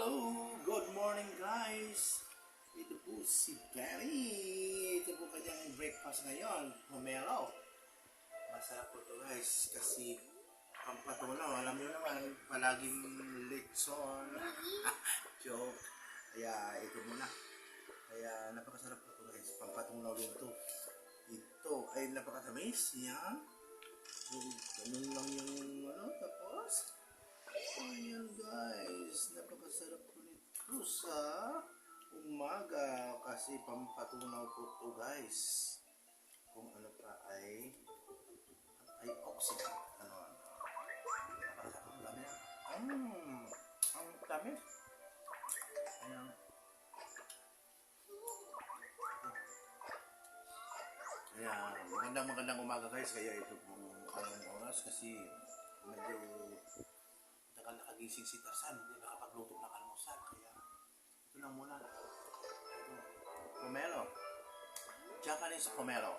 Hello! Good morning guys! Ito po si Penny. Ito po kanyang breakfast ngayon. Pomelo. Masarap po ito guys kasi pampatunaw. Alam niyo naman, palaging lechon. Joke. Kaya ito muna. Kaya napakasarap po ito guys. Pampatunaw din ito. Ito ay napakatamis. Yan. Ganun lang yung tapos. Ayan guys, napakasarap po nito sa umaga kasi pampatunaw po ito guys. Kung ano pa ay oxygen. Napakasarap ang dami. Ang dami. Ayan. Ayan, magandang umaga guys. Kaya ito pong oras kasi medyo nakagising si Tarzan, hindi nakapagluto ng almusal, kaya ito lang muna. Ito, pomelo. Japanese pomelo.